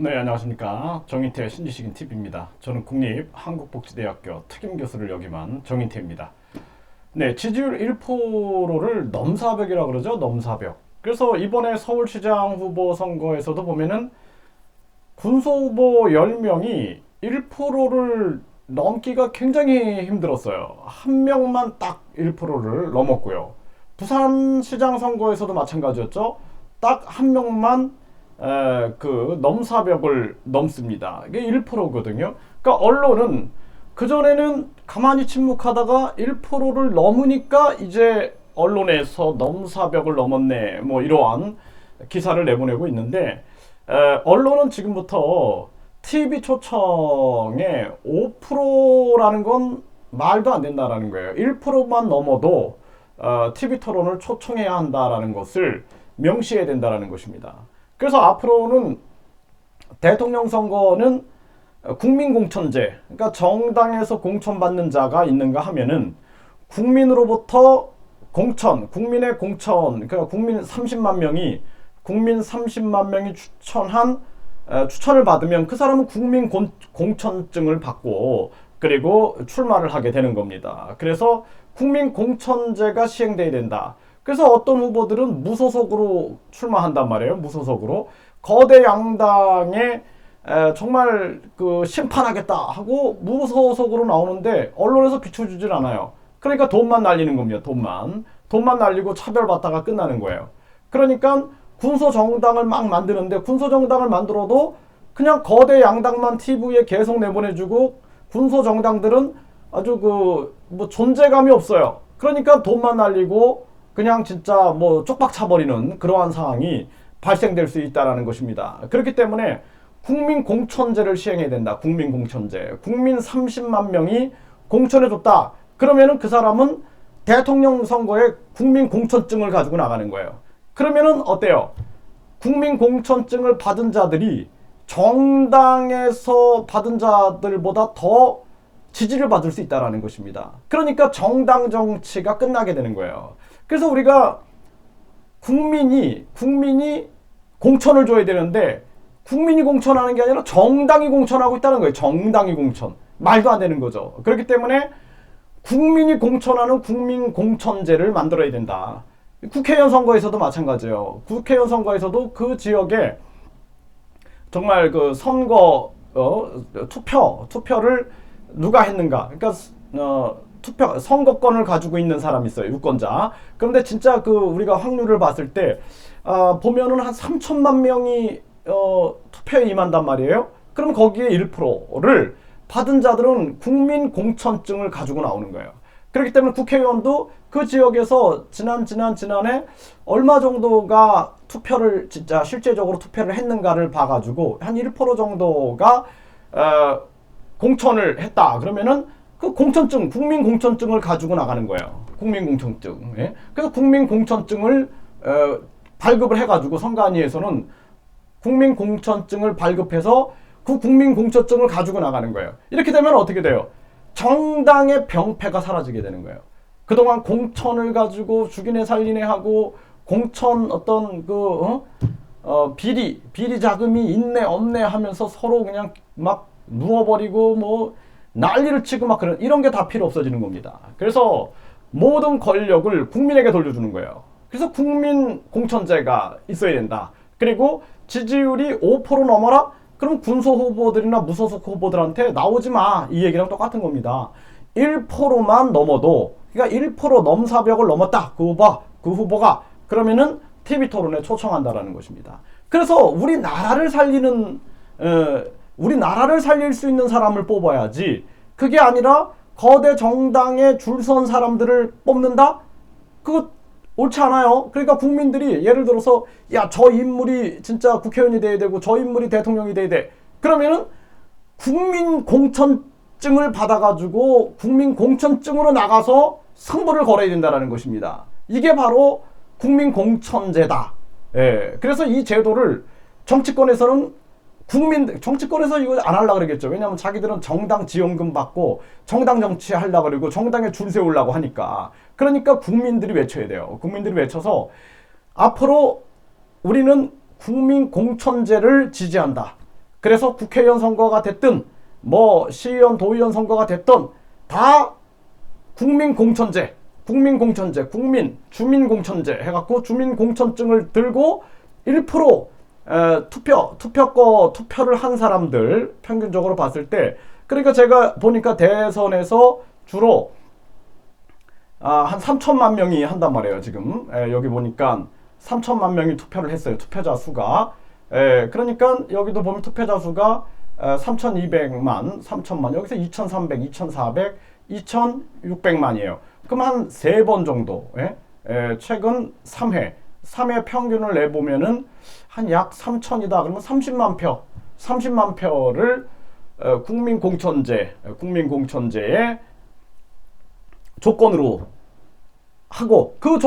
네, 안녕하십니까. 정인태의 신지식인 TV입니다. 저는 국립한국복지대학교 특임교수를 역임한 정인태입니다. 네, 지지율 1%를 넘사벽이라고 그러죠. 넘사벽. 그래서 이번에 서울시장 후보 선거에서도 보면은 군소 후보 10명이 1%를 넘기가 굉장히 힘들었어요. 한 명만 딱 1%를 넘었고요. 부산시장 선거에서도 마찬가지였죠. 딱 한 명만 그 넘사벽을 넘습니다. 이게 1%거든요. 그러니까 언론은 그전에는 가만히 침묵하다가 1%를 넘으니까 이제 언론에서 넘사벽을 넘었네, 뭐 이러한 기사를 내보내고 있는데, 언론은 지금부터 TV 초청에 5%라는 건 말도 안 된다라는 거예요. 1%만 넘어도 TV 토론을 초청해야 한다라는 것을 명시해야 된다라는 것입니다. 그래서 앞으로는 대통령 선거는 국민공천제, 그러니까 정당에서 공천받는 자가 있는가 하면은 국민으로부터 공천, 국민의 공천, 그러니까 국민 30만 명이 추천한 추천을 받으면 그 사람은 국민 공천증을 받고 그리고 출마를 하게 되는 겁니다. 그래서 국민 공천제가 시행돼야 된다. 그래서 어떤 후보들은 무소속으로 출마한단 말이에요. 무소속으로 거대 양당에 정말 그 심판하겠다 하고 무소속으로 나오는데 언론에서 비춰주질 않아요. 그러니까 돈만 날리는 겁니다. 돈만 날리고 차별받다가 끝나는 거예요. 그러니까 군소 정당을 막 만드는데 군소 정당을 만들어도 그냥 거대 양당만 TV에 계속 내보내주고 군소 정당들은 아주 그 뭐 존재감이 없어요. 그러니까 돈만 날리고 그냥 진짜 뭐 쪽박 차버리는 그러한 상황이 발생될 수 있다는 것입니다. 그렇기 때문에 국민 공천제를 시행해야 된다. 국민 공천제. 국민 30만 명이 공천해줬다. 그러면은 그 사람은 대통령 선거에 국민 공천증을 가지고 나가는 거예요. 그러면은 어때요? 국민 공천증을 받은 자들이 정당에서 받은 자들보다 더 지지를 받을 수 있다는 것입니다. 그러니까 정당 정치가 끝나게 되는 거예요. 그래서 우리가 국민이 공천을 줘야 되는데 국민이 공천하는 게 아니라 정당이 공천하고 있다는 거예요. 정당이 공천. 말도 안 되는 거죠. 그렇기 때문에 국민이 공천하는 국민 공천제를 만들어야 된다. 국회의원 선거에서도 마찬가지예요. 국회의원 선거에서도 그 지역에 정말 그 선거 투표를 누가 했는가? 그러니까 선거권을 가지고 있는 사람이 있어요. 유권자. 그런데 진짜 그 우리가 확률을 봤을 때 보면은 한 3천만 명이 투표에 임한단 말이에요. 그럼 거기에 1%를 받은 자들은 국민 공천증을 가지고 나오는 거예요. 그렇기 때문에 국회의원도 그 지역에서 지난해 얼마 정도가 투표를 진짜 실제적으로 투표를 했는가를 봐가지고 한 1% 정도가 공천을 했다. 그러면은 그 공천증, 국민 공천증을 가지고 나가는 거예요. 국민 공천증. 예? 그래서 국민 공천증을 발급을 해가지고 선관위에서는 국민 공천증을 발급해서 그 국민 공천증을 가지고 나가는 거예요. 이렇게 되면 어떻게 돼요? 정당의 병폐가 사라지게 되는 거예요. 그동안 공천을 가지고 죽이네 살리네 하고 공천 어떤 그 비리 자금이 있네 없네 하면서 서로 그냥 막 누워버리고 뭐 난리를 치고 막 그런 이런 게 다 필요 없어지는 겁니다. 그래서 모든 권력을 국민에게 돌려주는 거예요. 그래서 국민 공천제가 있어야 된다. 그리고 지지율이 5% 넘어라? 그럼 군소 후보들이나 무소속 후보들한테 나오지 마. 이 얘기랑 똑같은 겁니다. 1%만 넘어도 그러니까 1% 넘사벽을 넘었다. 그 후보가 그러면은 TV 토론에 초청한다라는 것입니다. 그래서 우리나라를 살릴 수 있는 사람을 뽑아야지. 그게 아니라 거대 정당에 줄 선 사람들을 뽑는다? 그거 옳지 않아요. 그러니까 국민들이 예를 들어서 야, 저 인물이 진짜 국회의원이 돼야 되고 저 인물이 대통령이 돼야 돼. 그러면은 국민 공천증을 받아가지고 국민 공천증으로 나가서 승부를 걸어야 된다는 것입니다. 이게 바로 국민 공천제다. 예. 그래서 이 제도를 정치권에서는 정치권에서 이거 안 하려고 그러겠죠. 왜냐하면 자기들은 정당 지원금 받고 정당 정치 하려고 그러고 정당에 줄 세우려고 하니까. 그러니까 국민들이 외쳐야 돼요. 국민들이 외쳐서 앞으로 우리는 국민 공천제를 지지한다. 그래서 국회의원 선거가 됐든 뭐 시의원, 도의원 선거가 됐든 다 국민공천제, 주민공천제 해갖고 주민공천증을 들고 1% 투표를 한 사람들 평균적으로 봤을 때, 그러니까 제가 보니까 대선에서 주로 한 3천만 명이 한단 말이에요. 지금 여기 보니까 3천만 명이 투표를 했어요. 투표자 수가. 그러니까 여기도 보면 투표자 수가 3,200만, 3천만, 여기서 2,300, 2,400, 2,600만이에요. 그럼 한 3번 정도, 최근 3회 평균을 내보면은 한 약 3천이다. 그러면 30만 표를 국민공천제의 조건으로 하고, 그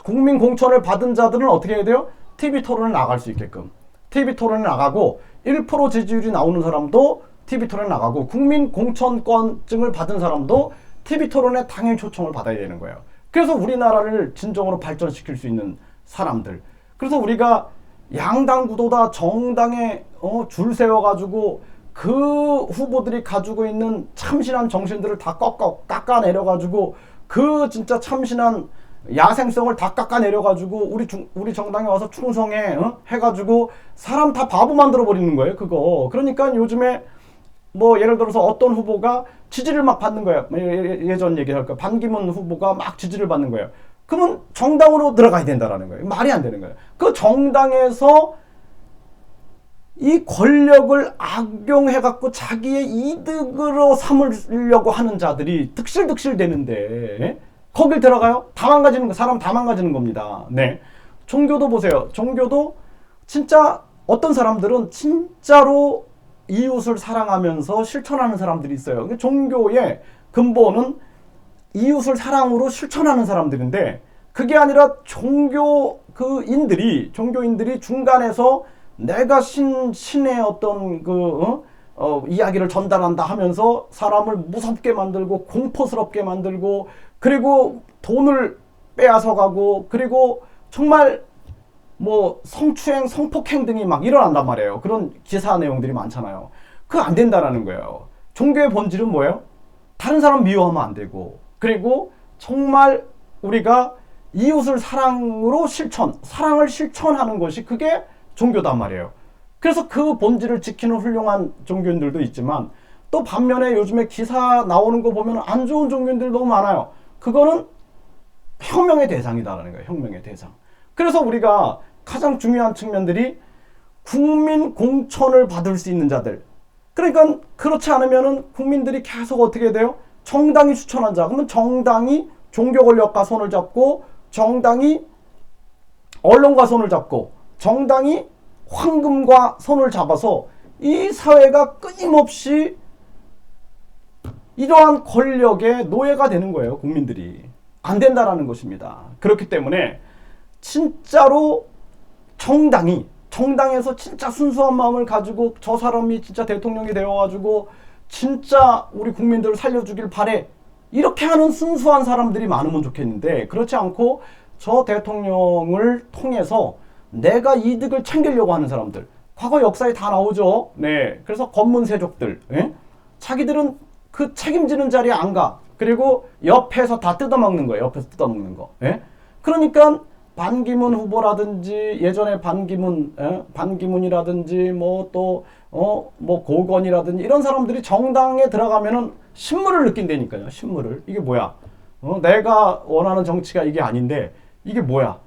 국민공천을 받은 자들은 어떻게 해야 돼요? TV 토론에 나갈 수 있게끔. TV 토론에 나가고, 1% 지지율이 나오는 사람도 TV 토론에 나가고, 국민공천권증을 받은 사람도 TV 토론에 당연히 초청을 받아야 되는 거예요. 그래서 우리나라를 진정으로 발전시킬 수 있는 사람들. 그래서 우리가 양당 구도다, 정당에 줄 세워가지고 그 후보들이 가지고 있는 참신한 정신들을 다 깎아내려가지고 그 진짜 참신한 야생성을 다 깎아내려가지고 우리 정당에 와서 충성해 해가지고 사람 다 바보 만들어 버리는 거예요. 그거. 그러니까 요즘에 뭐 예를 들어서 어떤 후보가 지지를 막 받는 거예요. 예전 얘기할까, 반기문 후보가 막 지지를 받는 거예요. 그러면 정당으로 들어가야 된다라는 거예요. 말이 안 되는 거예요. 그 정당에서 이 권력을 악용해갖고 자기의 이득으로 삼으려고 하는 자들이 득실득실 되는데 거길 들어가요? 다 망가지는 거, 사람 다 망가지는 겁니다. 네. 종교도 보세요. 종교도 진짜 어떤 사람들은 진짜로 이웃을 사랑하면서 실천하는 사람들이 있어요. 종교의 근본은 이웃을 사랑으로 실천하는 사람들인데, 그게 아니라 종교인들이 중간에서 내가 신의 어떤 이야기를 전달한다 하면서 사람을 무섭게 만들고 공포스럽게 만들고, 그리고 돈을 빼앗아 가고, 그리고 정말 뭐 성추행, 성폭행 등이 막 일어난단 말이에요. 그런 기사 내용들이 많잖아요. 그거 안 된다라는 거예요. 종교의 본질은 뭐예요? 다른 사람 미워하면 안 되고, 그리고 정말 우리가 이웃을 사랑을 실천하는 것이 그게 종교단 말이에요. 그래서 그 본질을 지키는 훌륭한 종교인들도 있지만, 또 반면에 요즘에 기사 나오는 거 보면 안 좋은 종교인들 너무 많아요. 그거는 혁명의 대상이다라는 거예요. 혁명의 대상. 그래서 우리가 가장 중요한 측면들이 국민 공천을 받을 수 있는 자들. 그러니까 그렇지 않으면은 국민들이 계속 어떻게 돼요? 정당이 추천한 자. 그러면 정당이 종교 권력과 손을 잡고, 정당이 언론과 손을 잡고, 정당이 황금과 손을 잡아서 이 사회가 끊임없이 이러한 권력의 노예가 되는 거예요. 국민들이. 안 된다라는 것입니다. 그렇기 때문에 진짜로 정당에서 진짜 순수한 마음을 가지고 저 사람이 진짜 대통령이 되어가지고 진짜 우리 국민들을 살려주길 바래, 이렇게 하는 순수한 사람들이 많으면 좋겠는데, 그렇지 않고 저 대통령을 통해서 내가 이득을 챙기려고 하는 사람들, 과거 역사에 다 나오죠. 네, 그래서 검문세족들, 자기들은 그 책임지는 자리에 안 가. 그리고 옆에서 다 뜯어먹는 거예요. 옆에서 뜯어먹는 거. 그러니까 반기문 후보라든지 예전에 반기문이라든지 뭐 또 뭐 고건이라든지 이런 사람들이 정당에 들어가면은 신물을 느낀다니까요. 신물을. 이게 뭐야? 내가 원하는 정치가 이게 아닌데 이게 뭐야?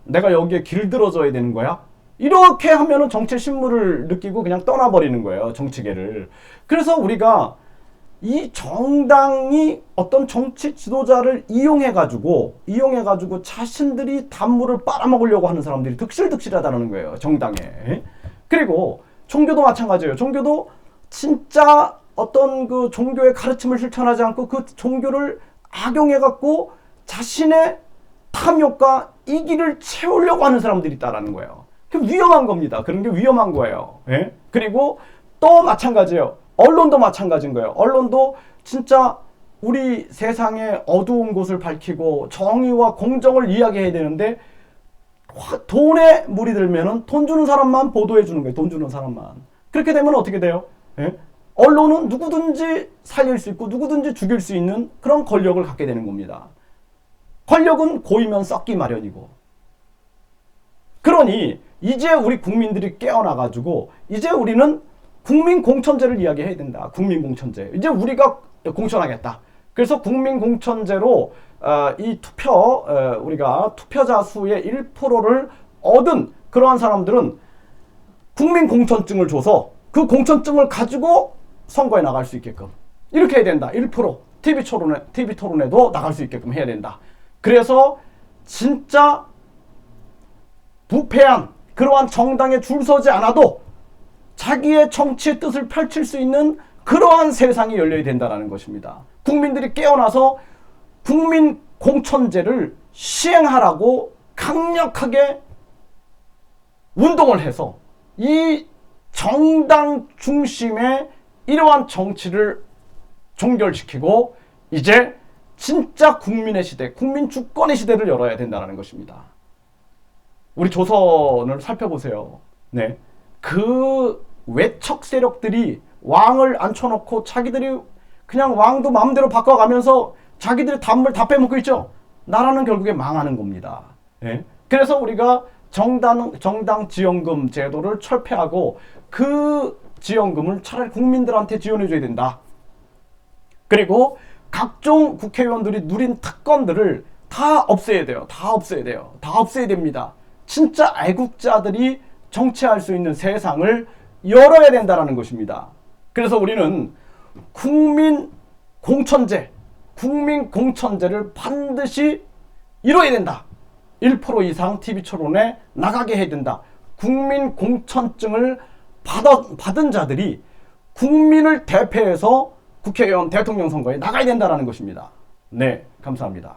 내가 여기에 길들어져야 되는 거야? 이렇게 하면은 정치 신물을 느끼고 그냥 떠나버리는 거예요. 정치계를. 그래서 우리가 이 정당이 어떤 정치 지도자를 이용해가지고 자신들이 단물을 빨아먹으려고 하는 사람들이 득실득실하다는 거예요. 정당에. 그리고 종교도 마찬가지예요. 종교도 진짜 어떤 그 종교의 가르침을 실천하지 않고 그 종교를 악용해갖고 자신의 탐욕과 이기를 채우려고 하는 사람들이 있다라는 거예요. 그 위험한 겁니다. 그런 게 위험한 거예요. 그리고 또 마찬가지예요. 언론도 마찬가지인 거예요. 언론도 진짜 우리 세상의 어두운 곳을 밝히고 정의와 공정을 이야기해야 되는데 돈에 물이 들면은 돈 주는 사람만 보도해 주는 거예요. 돈 주는 사람만. 그렇게 되면 어떻게 돼요? 예? 언론은 누구든지 살릴 수 있고 누구든지 죽일 수 있는 그런 권력을 갖게 되는 겁니다. 권력은 고이면 썩기 마련이고. 그러니 이제 우리 국민들이 깨어나가지고 이제 우리는 국민공천제를 이야기해야 된다. 국민공천제. 이제 우리가 공천하겠다. 그래서 국민공천제로 이 우리가 투표자 수의 1%를 얻은 그러한 사람들은 국민공천증을 줘서 그 공천증을 가지고 선거에 나갈 수 있게끔 이렇게 해야 된다. 1% TV 토론에도 나갈 수 있게끔 해야 된다. 그래서 진짜 부패한 그러한 정당에 줄 서지 않아도 자기의 정치의 뜻을 펼칠 수 있는 그러한 세상이 열려야 된다는 것입니다. 국민들이 깨어나서 국민 공천제를 시행하라고 강력하게 운동을 해서 이 정당 중심의 이러한 정치를 종결시키고 이제 진짜 국민의 시대, 국민 주권의 시대를 열어야 된다는 것입니다. 우리 조선을 살펴보세요. 네. 그 외척 세력들이 왕을 앉혀놓고 자기들이 그냥 왕도 마음대로 바꿔가면서 자기들이 단물 다 빼먹고 있죠. 나라는 결국에 망하는 겁니다. 예? 그래서 우리가 정당 지원금 제도를 철폐하고 그 지원금을 차라리 국민들한테 지원해줘야 된다. 그리고 각종 국회의원들이 누린 특권들을 다 없애야 돼요. 다 없애야 돼요. 다 없애야 됩니다. 진짜 애국자들이 정치할 수 있는 세상을 열어야 된다는 것입니다. 그래서 우리는 국민공천제를 반드시 이뤄야 된다. 1% 이상 TV토론에 나가게 해야 된다. 국민공천증을 받은 자들이 국민을 대표해서 국회의원, 대통령 선거에 나가야 된다는 것입니다. 네, 감사합니다.